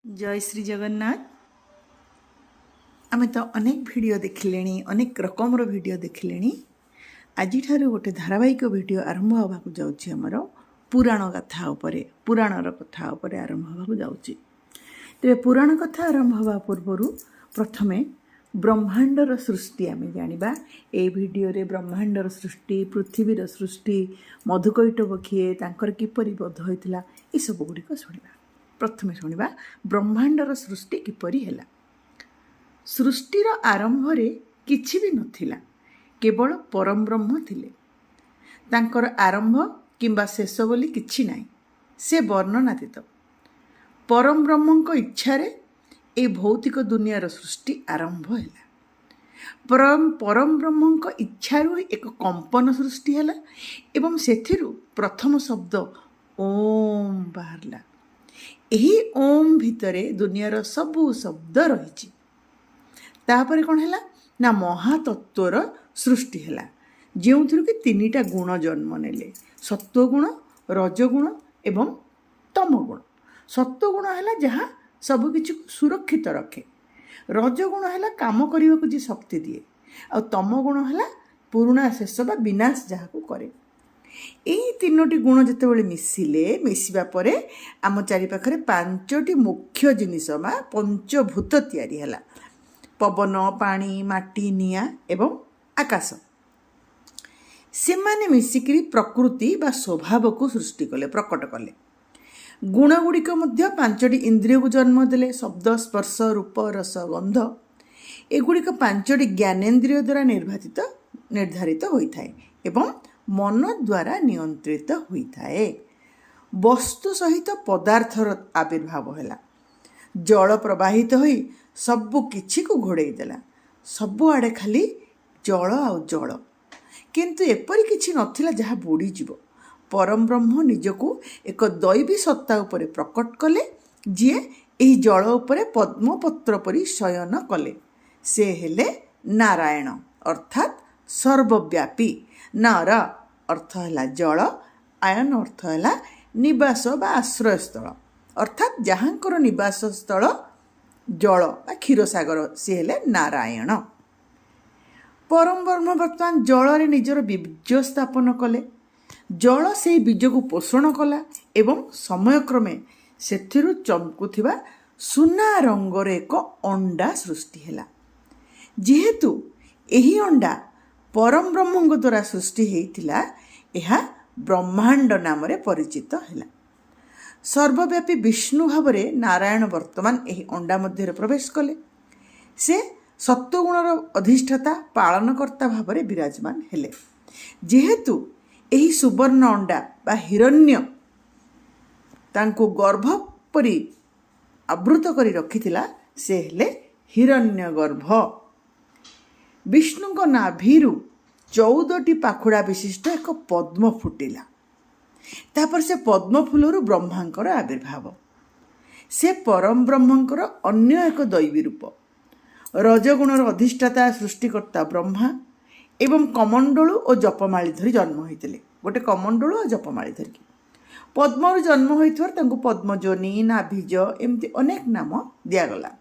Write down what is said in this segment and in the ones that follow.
जय श्री जगन्नाथ। आमे तो अनेक वीडियो देखिले, अनेक रकमर वीडियो देखिले। आज गोटे धारावाहिक वीडियो आरंभ होगा जाऊँगी। आमर पुराण कथा उपरे, पुराणर कथा उपरे आरंभ होगा जाऊँगी। तेरे पुराण कथा आरंभ हवा पूर्व प्रथमे ब्रह्मांडर सृष्टि आमे जानिबा। ए वीडियो रे ब्रह्मांडर सृष्टि, पृथ्वीर सृष्टि, मधुकैटभ किए, तांकर किपरि बध होइतिला, ए सब गुड़िक शुणिबा। प्रथमे शुणिबा ब्रह्मांडर सृष्टि किपरि हैला। सृष्टिर आरंभ रे किछि भी नथिला, केवल परम ब्रह्म थिले। तांकर आरंभ किंबा शेष बोली किछि नाही, से वर्णनातीत। परम ब्रह्मଙ୍କ इच्छारे ए भौतिक दुनियार सृष्टि आरंभ हैला। परम ब्रह्मଙ୍କ इच्छारु एक कंपन सृष्टि हैला एवं सेथिरु प्रथम शब्द ओम बाहरला। एही ओम भितरे दुनियार सबु शब्द रहिछि। तापरे कोन हैला ना महातत्वर सृष्टि हैला, जेउथिरु कि तीनिटा गुण जन्म नेले, सत्वगुण, रजगुण एवं तमगुण। सत्वगुण हैला जहा सब किछि सुरक्षित रखे, रजगुण हैला काम करिबाकु जे शक्ति दिए, आ तमगुण हैला पुरुणा शेष बा विनाश जहाकु करे। एही तीनोटी गुण जेतेबेले मिसिबा परे आम चारिपाखरे पांचटी मुख्य जिनिस बा पंचभूत तैयारी हैला। पवन, पानी, माटी, निया एवं आकाश। सेमाने मिसिकरी प्रकृति बा स्वभाव को सृष्टि कले, प्रकट कले। गुण गुड़िक मध्य पांचटी इंद्रिय को जन्म देले, शब्द, स्पर्श, रूप, रस, गंध। एगुड़िक पांचटी ज्ञानेन्द्रिय द्वारा निर्धारित होइथाए एवं मन द्वारा नियंत्रित होइथाए। वस्तु सहित पदार्थर आविर्भाव हैला। जल प्रवाहित होई सबु किछि को घोड़ेई देला, सबु आड़े खाली जल आ जल, किंतु एपरि किछि नथिला जहा बुड़ी जीवो। परम ब्रह्म निजको एक दैवी सत्ता उपरे प्रकट कले, जे एही जल उपरे पद्मपत्र परि शयन कले। से हेले नारायण अर्थात सर्वव्यापी। नार अर्थ हैला जल, आयन अर्थ हैला निवास बा आश्रय स्थल, अर्थात जहांकर निवास स्थल जल बा क्षीरसागर, सी हेले नारायण। परम ब्रह्म वर्तमान जल निजर बीज स्थापन कले। जल से बीज को पोषण कला एवं समयक्रमे सेथिरु चमकुथिबा सुना रंगर एक अंडा सृष्टि हैला। जेहेतु एही अंडा परम ब्रह्मଙ୍କ द्वारा सृष्टि हेइतिला, एहा ब्रह्मांड नाम रे परिचित हैला। सर्वव्यापी विष्णु भावरे नारायण वर्तमान एही अंडा मध्य प्रवेश कले। से सत्वगुणर अधिष्ठाता पालनकर्ता भावरे विराजमान हेले। जेहेतु एही सुवर्ण अंडा बा हिरण्य तांको गर्भ परि आवृत करी रखिथिला, से हेले हिरण्य गर्भ। विष्णुଙ୍କ नाभिरु 14टी पाखुड़ा विशिष्ट एक पद्म फुटिला। तापर से पद्म फूलरु ब्रह्मांकर आविर्भाव। से परम ब्रह्मंकर अन्य एक दैवी रूप। रजगुणर अधिष्ठाता सृष्टिकर्ता ब्रह्मा एवं कमंडलु और जपमाली धरी जन्म होइतिले। गोटे कमंडलु और जपमाली धरी पद्मरु जन्म होइथवर तांको पद्मजनी, नाभिज एमती अनेक नाम दियागला।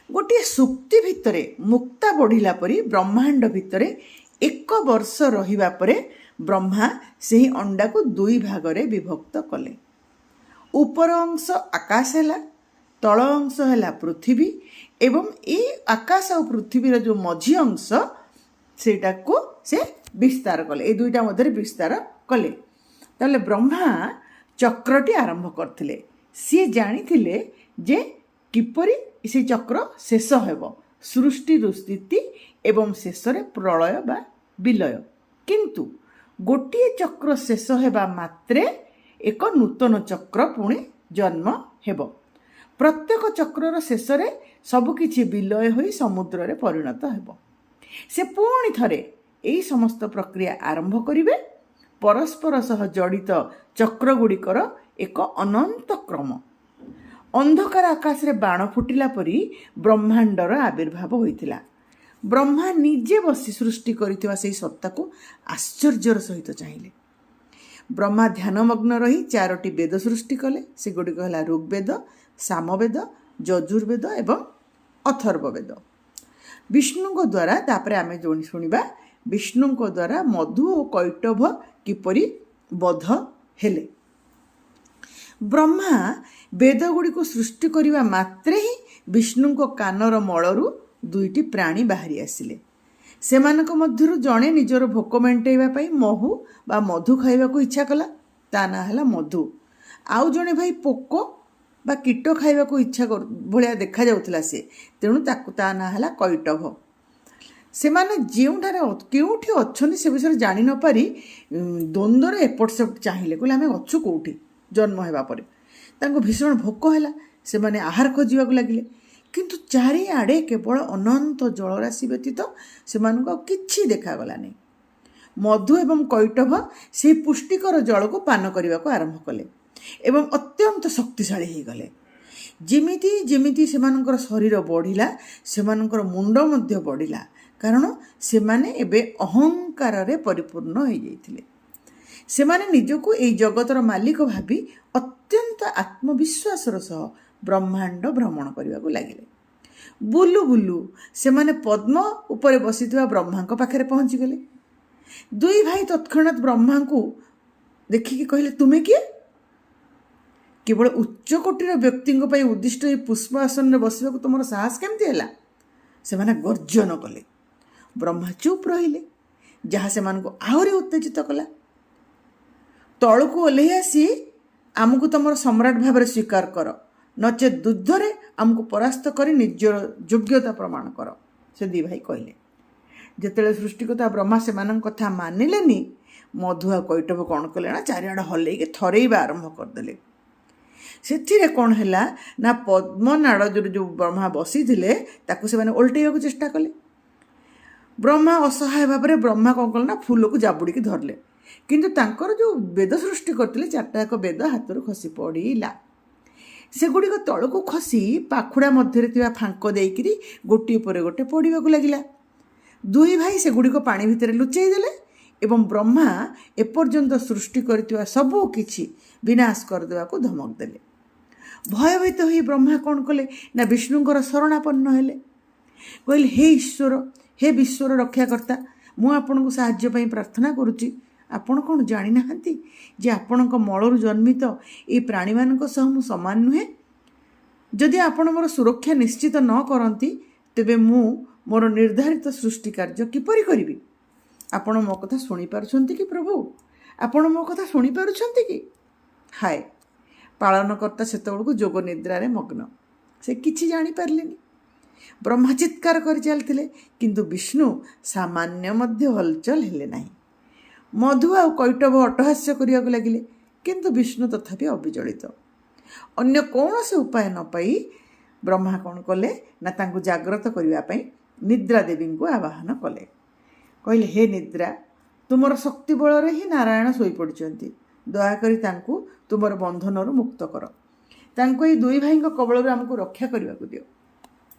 गोटे सुक्ति भितरे मुक्ता बढ़िला परी ब्रह्मांड भितरे 1 वर्ष रहिबा परे ब्रह्मा सेही अंडा को 2 भागरे विभक्त कले। ऊपर अंश आकाश हैला, तल अंश हैला पृथ्वी एवं ए आकाश और पृथ्वीर जो मझी अंश सेटा को से विस्तार कले। ए दुईटा मध्य विस्तार कले। ताले ब्रह्मा चक्रटी आरंभ करथिले। सी जानिथिले जे किपरि इसी चक्र शेष हेबो, सृष्टि स्थिति एवं शेषरे प्रलय बा विलय। किंतु गोटिए चक्र शेष हेबा मात्रे एक नूतन चक्र पुणी जन्म हेबो। प्रत्येक चक्रर शेषरे सबकिछि विलय होई समुद्र रे परिणत हेबो। से पुणी थरे एई समस्त प्रक्रिया आरंभ करिवे। परस्पर सह जड़ित चक्र गुड़िकर एक अनंत क्रम। अंधकार आकाश रे बाण फुटिला परी ब्रह्मांडर आविर्भाव होइतिला। ब्रह्मा निजे बसी सृष्टि करिथिबा सेही सत्ता को आश्चर्यर सहित चाहिए। ब्रह्मा ध्यानमग्न रही 4टी वेद सृष्टि कले। से गुड़िक है ऋग्वेद, ସାମବେଦ, ଯଜୁର୍ବେଦ ଏବଂ ଅଥର୍ବବେଦ। ବିଷ୍ଣୁଙ୍କ ଦ୍ୱାରା ତାପରେ ଆମେ ଶୁଣିବା ବିଷ୍ଣୁଙ୍କ ଦ୍ୱାରା ମଧୁ ଓ କୈଟଭ କିପରି ବଧ ହେଲେ। ବ୍ରହ୍ମା ବେଦଗୁଡ଼ିକୁ ସୃଷ୍ଟି କରିବା ମାତ୍ରେ ହିଁ ବିଷ୍ଣୁଙ୍କ କାନର ମଳରୁ ଦୁଇଟି ପ୍ରାଣୀ ବାହାରି ଆସିଲେ। ସେମାନଙ୍କ ମଧ୍ୟରୁ ଜଣେ ନିଜର ଭୋକ ମେଣ୍ଟାଇବା ପାଇଁ ମହୁ ବା ମଧୁ ଖାଇବାକୁ ଇଚ୍ଛା କଲା, ତା ନାଁ ହେଲା ମଧୁ। ଆଉ ଜଣେ ଭାଇ ପୋକ ବା କୀଟ ଖାଇବାକୁ ଇଚ୍ଛା ଭଳିଆ ଦେଖାଯାଉଥିଲା ସେ, ତେଣୁ ତା ନାଁ ହେଲା କୈଟଭ। ସେମାନେ କେଉଁଠି ଅଛନ୍ତି ସେ ବିଷୟରେ ଜାଣି ନ ପାରି ଦ୍ୱନ୍ଦ୍ୱରେ ଏପଟ ସେପଟ ଚାହିଁଲେ, କହିଲେ ଆମେ ଅଛୁ କେଉଁଠି। ଜନ୍ମ ହେବା ପରେ ତାଙ୍କୁ ଭୀଷଣ ଭୋକ ହେଲା, ସେମାନେ ଆହାର ଖୋଜିବାକୁ ଲାଗିଲେ, କିନ୍ତୁ ଚାରିଆଡ଼େ କେବଳ ଅନନ୍ତ ଜଳରାଶି ବ୍ୟତୀତ ସେମାନଙ୍କୁ ଆଉ କିଛି ଦେଖାଗଲାନି। ମଧୁ ଏବଂ କୈଟଭ ସେହି ପୁଷ୍ଟିକର ଜଳକୁ ପାନ କରିବାକୁ ଆରମ୍ଭ କଲେ ଏବଂ ଅତ୍ୟନ୍ତ ଶକ୍ତିଶାଳୀ ହୋଇଗଲେ। ଯେମିତି ଯେମିତି ସେମାନଙ୍କର ଶରୀର ବଢ଼ିଲା, ସେମାନଙ୍କର ମୁଣ୍ଡ ମଧ୍ୟ ବଢ଼ିଲା, କାରଣ ସେମାନେ ଏବେ ଅହଙ୍କାରରେ ପରିପୂର୍ଣ୍ଣ ହୋଇଯାଇଥିଲେ। ସେମାନେ ନିଜକୁ ଏହି ଜଗତର ମାଲିକ ଭାବି ଅତ୍ୟନ୍ତ ଆତ୍ମବିଶ୍ୱାସର ସହ ବ୍ରହ୍ମାଣ୍ଡ ଭ୍ରମଣ କରିବାକୁ ଲାଗିଲେ। ବୁଲୁ ବୁଲୁ ସେମାନେ ପଦ୍ମ ଉପରେ ବସିଥିବା ବ୍ରହ୍ମାଙ୍କ ପାଖରେ ପହଞ୍ଚିଗଲେ। ଦୁଇ ଭାଇ ତତ୍କ୍ଷଣାତ୍ ବ୍ରହ୍ମାଙ୍କୁ ଦେଖିକି କହିଲେ, ତୁମେ କିଏ? କେବଳ ଉଚ୍ଚ କୋଟିର ବ୍ୟକ୍ତିଙ୍କ ପାଇଁ ଉଦ୍ଦିଷ୍ଟ ଏହି ପୁଷ୍ପ ଆସନରେ ବସିବାକୁ ତୁମର ସାହସ କେମିତି ହେଲା? ସେମାନେ ଗର୍ଜନ କଲେ। ବ୍ରହ୍ମା ଚୁପ୍ ରହିଲେ, ଯାହା ସେମାନଙ୍କୁ ଆହୁରି ଉତ୍ତେଜିତ କଲା। ତଳକୁ ଓହ୍ଲେଇ ଆସି ଆମକୁ ତମର ସମ୍ରାଟ ଭାବରେ ସ୍ୱୀକାର କର, ନଚେତ୍ ଯୁଦ୍ଧରେ ଆମକୁ ପରାସ୍ତ କରି ନିଜର ଯୋଗ୍ୟତା ପ୍ରମାଣ କର, ସେ ଦୁଇ ଭାଇ କହିଲେ। ଯେତେବେଳେ ସୃଷ୍ଟିକର୍ତ୍ତା ବ୍ରହ୍ମା ସେମାନଙ୍କ କଥା ମାନିଲେନି, ମଧୁ ଆଉ କୈଟଭ କ'ଣ କଲେ ନା ଚାରିଆଡ଼େ ହଲେଇକି ଥରେଇବା ଆରମ୍ଭ କରିଦେଲେ। ସେଥିରେ କ'ଣ ହେଲା ନା ପଦ୍ମନାଡ଼ ଯେଉଁ ବ୍ରହ୍ମା ବସିଥିଲେ ତାକୁ ସେମାନେ ଓଲଟେଇବାକୁ ଚେଷ୍ଟା କଲେ। ବ୍ରହ୍ମା ଅସହାୟ ଭାବରେ ବ୍ରହ୍ମା କ'ଣ କଲେ ନା ଫୁଲକୁ ଜାବୁଡ଼ିକି ଧରିଲେ, କିନ୍ତୁ ତାଙ୍କର ଯେଉଁ ବେଦ ସୃଷ୍ଟି କରିଥିଲେ ଚାରିଟା ଯାକ ବେଦ ହାତରୁ ଖସି ପଡ଼ିଲା। ସେଗୁଡ଼ିକ ତଳକୁ ଖସି ପାଖୁଡ଼ା ମଧ୍ୟରେ ଥିବା ଫାଙ୍କ ଦେଇକିରି ଗୋଟିଏ ପରେ ଗୋଟେ ପଡ଼ିବାକୁ ଲାଗିଲା। ଦୁଇ ଭାଇ ସେଗୁଡ଼ିକ ପାଣି ଭିତରେ ଲୁଚେଇ ଦେଲେ ଏବଂ ବ୍ରହ୍ମା ଏପର୍ଯ୍ୟନ୍ତ ସୃଷ୍ଟି କରିଥିବା ସବୁ କିଛି ବିନାଶ କରିଦେବାକୁ ଧମକ ଦେଲେ। ଭୟଭୀତ ହୋଇ ବ୍ରହ୍ମା କ'ଣ କଲେ ନା ବିଷ୍ଣୁଙ୍କର ଶରଣାପନ୍ନ ହେଲେ। କହିଲେ, ହେ ଈଶ୍ୱର, ହେ ବିଶ୍ୱର ରକ୍ଷାକର୍ତ୍ତା, ମୁଁ ଆପଣଙ୍କୁ ସାହାଯ୍ୟ ପାଇଁ ପ୍ରାର୍ଥନା କରୁଛି। ଆପଣ କ'ଣ ଜାଣିନାହାନ୍ତି ଯେ ଆପଣଙ୍କ ମଳରୁ ଜନ୍ମିତ ଏହି ପ୍ରାଣୀମାନଙ୍କ ସହ ମୁଁ ସମାନ ନୁହେଁ? ଯଦି ଆପଣ ମୋର ସୁରକ୍ଷା ନିଶ୍ଚିତ ନ କରନ୍ତି, ତେବେ ମୁଁ ମୋର ନିର୍ଦ୍ଧାରିତ ସୃଷ୍ଟି କାର୍ଯ୍ୟ କିପରି କରିବି? ଆପଣ ମୋ କଥା ଶୁଣିପାରୁଛନ୍ତି କି ପ୍ରଭୁ? ଆପଣ ମୋ କଥା ଶୁଣିପାରୁଛନ୍ତି କି? ହାୟ! ପାଳନକର୍ତ୍ତା ସେତେବେଳକୁ ଯୋଗ ନିଦ୍ରାରେ ମଗ୍ନ, ସେ କିଛି ଜାଣିପାରିଲେନି। ବ୍ରହ୍ମା ଚିତ୍କାର କରି ଚାଲିଥିଲେ, କିନ୍ତୁ ବିଷ୍ଣୁ ସାମାନ୍ୟ ମଧ୍ୟ ହଲଚଲ ହେଲେ ନାହିଁ। ମଧୁ ଆଉ କୈଟଭ ଅଟ୍ଟହାସ୍ୟ କରିବାକୁ ଲାଗିଲେ, କିନ୍ତୁ ବିଷ୍ଣୁ ତଥାପି ଅବିଚଳିତ। ଅନ୍ୟ କୌଣସି ଉପାୟ ନ ପାଇ ବ୍ରହ୍ମା କ'ଣ କଲେ ନା ତାଙ୍କୁ ଜାଗ୍ରତ କରିବା ପାଇଁ ନିଦ୍ରା ଦେବୀଙ୍କୁ ଆବାହନ କଲେ। କହିଲେ, ହେ ନିଦ୍ରା, ତୁମର ଶକ୍ତି ବଳରେ ହିଁ ନାରାୟଣ ଶୋଇପଡ଼ିଛନ୍ତି, ଦୟାକରି ତାଙ୍କୁ ତୁମର ବନ୍ଧନରୁ ମୁକ୍ତ କର। ତାଙ୍କୁ ଏହି ଦୁଇ ଭାଇଙ୍କ କବଳରୁ ଆମକୁ ରକ୍ଷା କରିବାକୁ ଦିଅ।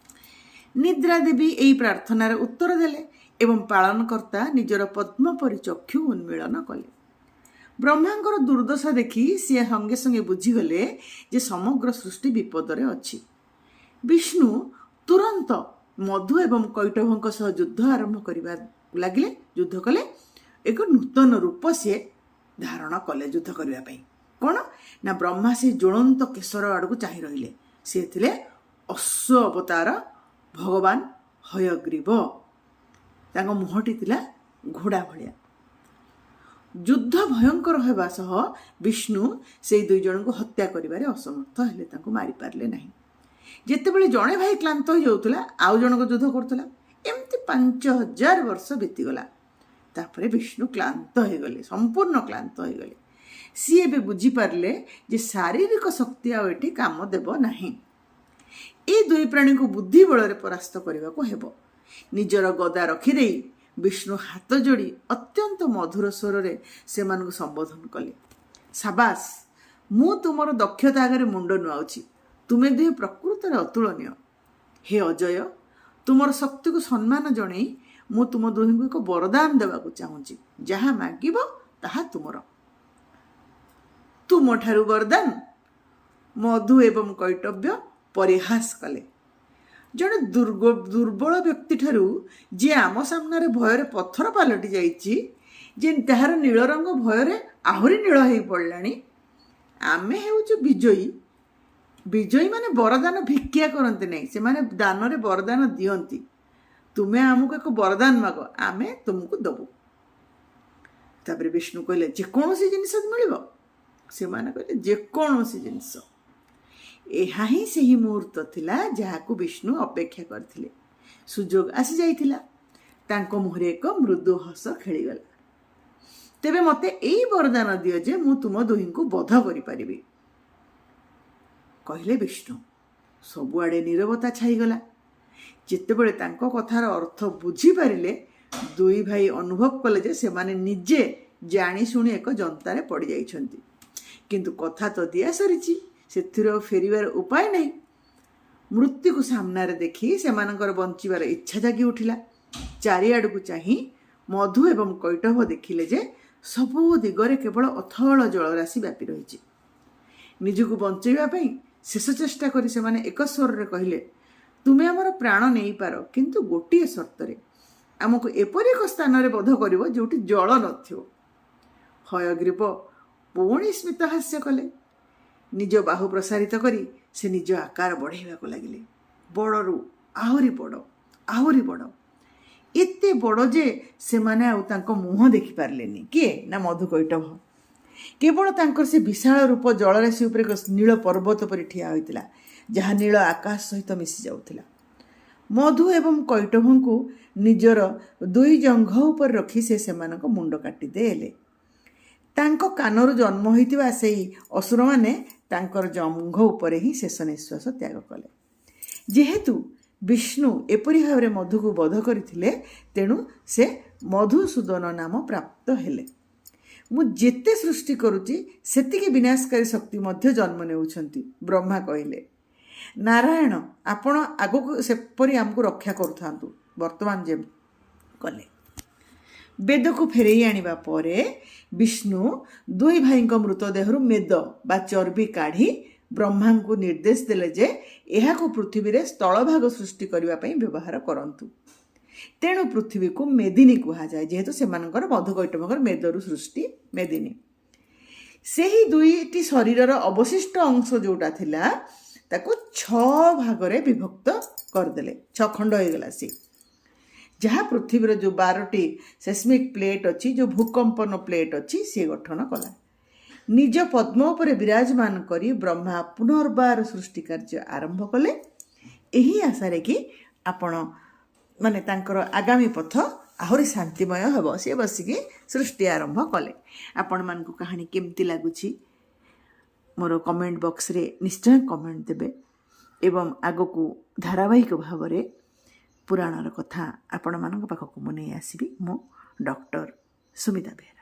ନିଦ୍ରା ଦେବୀ ଏହି ପ୍ରାର୍ଥନାର ଉତ୍ତର ଦେଲେ ଏବଂ ପାଳନକର୍ତ୍ତା ନିଜର ପଦ୍ମ ପରି ଚକ୍ଷୁ ଉନ୍ମୀଳନ କଲେ। ବ୍ରହ୍ମାଙ୍କର ଦୁର୍ଦ୍ଦଶା ଦେଖି ସିଏ ସଙ୍ଗେ ସଙ୍ଗେ ବୁଝିଗଲେ ଯେ ସମଗ୍ର ସୃଷ୍ଟି ବିପଦରେ ଅଛି। ବିଷ୍ଣୁ ତୁରନ୍ତ ମଧୁ ଏବଂ କୈଟଭଙ୍କ ସହ ଯୁଦ୍ଧ ଆରମ୍ଭ କରିବା ଲାଗିଲେ। ଯୁଦ୍ଧ କଲେ, ଏକ ନୂତନ ରୂପ ସିଏ ଧାରଣ କଲେ ଯୁଦ୍ଧ କରିବା ପାଇଁ। କ'ଣ ନା ବ୍ରହ୍ମା ସେ ଜ୍ୱଳନ୍ତ କେଶର ଆଡ଼କୁ ଚାହିଁ ରହିଲେ। ସେ ଥିଲେ ଅଶ୍ୱ ଅବତାର ଭଗବାନ ହୟଗ୍ରୀବ। ତାଙ୍କ ମୁହଁଟି ଥିଲା ଘୋଡ଼ା ଭଳିଆ। ଯୁଦ୍ଧ ଭୟଙ୍କର ହେବା ସହ ବିଷ୍ଣୁ ସେଇ ଦୁଇ ଜଣଙ୍କୁ ହତ୍ୟା କରିବାରେ ଅସମର୍ଥ ହେଲେ, ତାଙ୍କୁ ମାରିପାରିଲେ ନାହିଁ। ଯେତେବେଳେ ଜଣେ ଭାଇ କ୍ଳାନ୍ତ ହୋଇଯାଉଥିଲା, ଆଉ ଜଣକ ଯୁଦ୍ଧ କରୁଥିଲା। ଏମିତି 5000 ବର୍ଷ ବିତିଗଲା। ତାପରେ ବିଷ୍ଣୁ କ୍ଳାନ୍ତ ହୋଇଗଲେ, ସମ୍ପୂର୍ଣ୍ଣ କ୍ଳାନ୍ତ ହୋଇଗଲେ। ସିଏ ଏବେ ବୁଝିପାରିଲେ ଯେ ଶାରୀରିକ ଶକ୍ତି ଆଉ ଏଠି କାମ ଦେବ ନାହିଁ। ଏ ଦୁଇ ପ୍ରାଣୀଙ୍କୁ ବୁଦ୍ଧି ବଳରେ ପରାସ୍ତ କରିବାକୁ ହେବ। ନିଜର ଗଦା ରଖିଦେଇ ବିଷ୍ଣୁ ହାତ ଯୋଡ଼ି ଅତ୍ୟନ୍ତ ମଧୁର ସ୍ୱରରେ ସେମାନଙ୍କୁ ସମ୍ବୋଧନ କଲେ। ସାବାସ୍, ମୁଁ ତୁମର ଦକ୍ଷତା ଆଗରେ ମୁଣ୍ଡ ନୁଆଉଛି। ତୁମେ ଦୁହେଁ ପ୍ରକୃତରେ ଅତୁଳନୀୟ। ହେ ଅଜୟ, ତୁମର ଶକ୍ତିକୁ ସମ୍ମାନ ଜଣାଇ ମୁଁ ତୁମ ଦୁହିଁଙ୍କୁ ଏକ ବରଦାନ ଦେବାକୁ ଚାହୁଁଛି। ଯାହା ମାଗିବ ତାହା ତୁମର। ତୁମଠାରୁ ବରଦାନ? ମଧୁ ଏବଂ କୈଟବ୍ୟ ପରିହାସ କଲେ। ଜଣେ ଦୁର୍ବଳ ବ୍ୟକ୍ତିଠାରୁ ଯିଏ ଆମ ସାମ୍ନାରେ ଭୟରେ ପଥର ପାଲଟି ଯାଇଛି, ଯେ ତାହାର ନୀଳ ରଙ୍ଗ ଭୟରେ ଆହୁରି ନୀଳ ହେଇ ପଡ଼ିଲାଣି, ଆମେ ହେଉଛୁ ବିଜୟୀ। ବିଜୟୀମାନେ ବରଦାନ ଭିକ୍ଷା କରନ୍ତି ନାହିଁ, ସେମାନେ ଦାନରେ ବରଦାନ ଦିଅନ୍ତି। ତୁମେ ଆମକୁ ଏକ ବରଦାନ ମାଗ, ଆମେ ତୁମକୁ ଦେବୁ। ତାପରେ ବିଷ୍ଣୁ କହିଲେ, ଯେକୌଣସି ଜିନିଷ ମିଳିବ? ସେମାନେ କହିଲେ, ଯେକୌଣସି ଜିନିଷ। ଏହା ହିଁ ସେହି ମୁହୂର୍ତ୍ତ ଥିଲା ଯାହାକୁ ବିଷ୍ଣୁ ଅପେକ୍ଷା କରିଥିଲେ। ସୁଯୋଗ ଆସିଯାଇଥିଲା। ତାଙ୍କ ମୁହଁରେ ଏକ ମୃଦୁ ହସ ଖେଳିଗଲା। ତେବେ ମୋତେ ଏଇ ବରଦାନ ଦିଅ ଯେ ମୁଁ ତୁମ ଦୁହିଁଙ୍କୁ ବଧ କରିପାରିବି, କହିଲେ ବିଷ୍ଣୁ। ସବୁଆଡ଼େ ନୀରବତା ଛାଇଗଲା। ଯେତେବେଳେ ତାଙ୍କ କଥାର ଅର୍ଥ ବୁଝିପାରିଲେ, ଦୁଇ ଭାଇ ଅନୁଭବ କଲେ ଯେ ସେମାନେ ନିଜେ ଜାଣିଶୁଣି ଏକ ଯନ୍ତାରେ ପଡ଼ିଯାଇଛନ୍ତି। କିନ୍ତୁ କଥା ତ ଦିଆ ସରିଛି, ସେଥିରୁ ଆଉ ଫେରିବାର ଉପାୟ ନାହିଁ। ମୃତ୍ୟୁକୁ ସାମ୍ନାରେ ଦେଖି ସେମାନଙ୍କର ବଞ୍ଚିବାର ଇଚ୍ଛା ଜାଗି ଉଠିଲା। ଚାରିଆଡ଼କୁ ଚାହିଁ ମଧୁ ଏବଂ କୈଟଭ ଦେଖିଲେ ଯେ ସବୁ ଦିଗରେ କେବଳ ଅଥଳ ଜଳରାଶି ବ୍ୟାପି ରହିଛି। ନିଜକୁ ବଞ୍ଚାଇବା ପାଇଁ ଶେଷ ଚେଷ୍ଟା କରି ସେମାନେ ଏକ ସ୍ୱରରେ କହିଲେ, ତୁମେ ଆମର ପ୍ରାଣ ନେଇପାର, କିନ୍ତୁ ଗୋଟିଏ ସର୍ତ୍ତରେ। ଆମକୁ ଏପରି ଏକ ସ୍ଥାନରେ ବଧ କରିବ ଯେଉଁଠି ଜଳ ନଥିବ। ହୟଗ୍ରୀବ ପୁଣି ସ୍ମିତ ହାସ୍ୟ କଲେ। ନିଜ ବାହୁ ପ୍ରସାରିତ କରି ସେ ନିଜ ଆକାର ବଢ଼ାଇବାକୁ ଲାଗିଲେ। ବଡ଼ରୁ ଆହୁରି ବଡ଼, ଆହୁରି ବଡ଼, ଏତେ ବଡ଼ ଯେ ସେମାନେ ଆଉ ତାଙ୍କ ମୁହଁ ଦେଖିପାରିଲେନି। କିଏ? ନା ମଧୁ କୈଟଭ। କେବଳ ତାଙ୍କର ସେ ବିଶାଳ ରୂପ ଜଳରାଶି ଉପରେ ଏକ ନୀଳ ପର୍ବତ ପରି ଠିଆ ହୋଇଥିଲା, ଯାହା ନୀଳ ଆକାଶ ସହିତ ମିଶି ଯାଉଥିଲା। ମଧୁ ଏବଂ କୈଟଭଙ୍କୁ ନିଜର ଦୁଇ ଜଙ୍ଘ ଉପରେ ରଖି ସେ ସେମାନଙ୍କ ମୁଣ୍ଡ କାଟିଦେଲେ। ତାଙ୍କ କାନରୁ ଜନ୍ମ ହୋଇଥିବା ସେହି ଅସୁରମାନେ ତାଙ୍କର ଜଙ୍ଘ ଉପରେ ହିଁ ଶେଷ ନିଶ୍ୱାସ ତ୍ୟାଗ କଲେ। ଯେହେତୁ ବିଷ୍ଣୁ ଏପରି ଭାବରେ ମଧୁକୁ ବଧ କରିଥିଲେ, ତେଣୁ ସେ ମଧୁସୂଦନ ନାମ ପ୍ରାପ୍ତ ହେଲେ। ମୁଁ ଯେତେ ସୃଷ୍ଟି କରୁଛି ସେତିକି ବିନାଶକାରୀ ଶକ୍ତି ମଧ୍ୟ ଜନ୍ମ ନେଉଛନ୍ତି, ବ୍ରହ୍ମା କହିଲେ। ନାରାୟଣ, ଆପଣ ଆଗକୁ ସେପରି ଆମକୁ ରକ୍ଷା କରୁଥାନ୍ତୁ, ବର୍ତ୍ତମାନ ଯେମିତି କଲେ। ବେଦକୁ ଫେରେଇ ଆଣିବା ପରେ ବିଷ୍ଣୁ ଦୁଇ ଭାଇଙ୍କ ମୃତଦେହରୁ ମେଦ ବା ଚର୍ବି କାଢ଼ି ବ୍ରହ୍ମାଙ୍କୁ ନିର୍ଦ୍ଦେଶ ଦେଲେ ଯେ ଏହାକୁ ପୃଥିବୀରେ ସ୍ଥଳଭାଗ ସୃଷ୍ଟି କରିବା ପାଇଁ ବ୍ୟବହାର କରନ୍ତୁ। ତେଣୁ ପୃଥିବୀକୁ ମେଦିନୀ କୁହାଯାଏ, ଯେହେତୁ ସେମାନଙ୍କର ମଧୁ କୈଟଭଙ୍କର ମେଦରୁ ସୃଷ୍ଟି ମେଦିନୀ। ସେହି ଦୁଇଟି ଶରୀରର ଅବଶିଷ୍ଟ ଅଂଶ ଯେଉଁଟା ଥିଲା, ତାକୁ 6 ଭାଗରେ ବିଭକ୍ତ କରିଦେଲେ। 6 ଖଣ୍ଡ ହୋଇଗଲା ସେ, ଯାହା ପୃଥିବୀର ଯେଉଁ 12ଟି ସେସ୍ମିକ୍ ପ୍ଲେଟ୍ ଅଛି, ଯେଉଁ ଭୂକମ୍ପନ ପ୍ଲେଟ୍ ଅଛି, ସିଏ ଗଠନ କଲା। ନିଜ ପଦ୍ମ ଉପରେ ବିରାଜମାନ କରି ବ୍ରହ୍ମା ପୁନର୍ବାର ସୃଷ୍ଟି କାର୍ଯ୍ୟ ଆରମ୍ଭ କଲେ, ଏହି ଆଶାରେ କି ଆପଣ ମାନେ ତାଙ୍କର ଆଗାମୀ ପଥ ଆହୁରି ଶାନ୍ତିମୟ ହେବ। ସେ ବସିକି ସୃଷ୍ଟି ଆରମ୍ଭ କଲେ। ଆପଣମାନଙ୍କୁ କାହାଣୀ କେମିତି ଲାଗୁଛି ମୋର କମେଣ୍ଟ ବକ୍ସରେ ନିଶ୍ଚୟ କମେଣ୍ଟ ଦେବେ, ଏବଂ ଆଗକୁ ଧାରାବାହିକ ଭାବରେ ପୁରାଣର କଥା ଆପଣମାନଙ୍କ ପାଖକୁ ମୁଁ ନେଇ ଆସିବି। ମୁଁ ଡକ୍ଟର ସୁମିତା ବେହେରା।